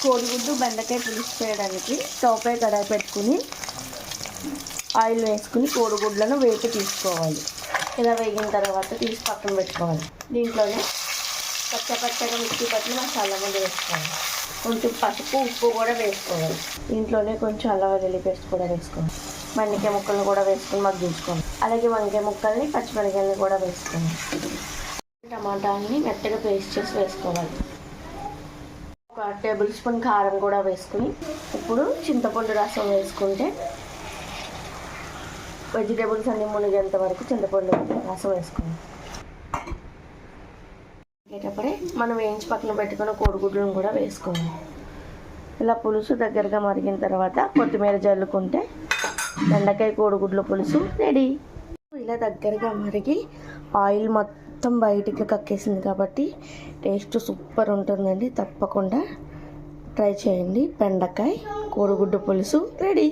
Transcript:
కోడిగుడ్డు బెండకాయ పులుసు చేయడానికి స్టవ్ పై కడాయి పెట్టుకుని ఆయిల్ వేసుకుని కోడిగుడ్లను వేపి తీసుకోవాలి. ఇలా వేగిన తర్వాత తీసి పక్కన పెట్టుకోవాలి. దీంట్లోనే పచ్చగా మిక్సీ పట్టి మసాలా ముందు వేసుకోవాలి. కొంచెం పసుపు ఉప్పు కూడా వేసుకోవాలి. దీంట్లోనే కొంచెం అల్లం వెల్లుల్లి పేస్ట్ కూడా వేసుకోవాలి. బెండకాయ ముక్కలను కూడా వేసుకొని మగ్గించుకోవాలి. అలాగే వంకాయ ముక్కల్ని పచ్చిమిరపకాయలని కూడా వేసుకోవాలి. టమాటాలని మెత్తగా పేస్ట్ చేసి వేసుకోవాలి. 1 టేబుల్ స్పూన్ కారం కూడా వేసుకుని ఇప్పుడు చింతపండు రసం వేసుకుంటే వెజిటేబుల్స్ అన్ని మునిగేంత వరకు చింతపండు రసం వేసుకోవాలి. వేసేటప్పుడే మనం వేయించి పక్కన పెట్టుకున్న కోడిగుడ్లను కూడా వేసుకోవాలి. ఇలా పులుసు దగ్గరగా మరిగిన తర్వాత కొత్తిమీర జల్లుకుంటే బెండకాయ కోడిగుడ్ల పులుసు రెడీ. ఇలా దగ్గరగా మరిగి ఆయిల్ మొత్తం బయటికి కక్కేసింది కాబట్టి టేస్ట్ సూపర్ ఉంటుందండి. తప్పకుండా ట్రై చేయండి. బెండకాయ కోడిగుడ్డు పులుసు రెడీ.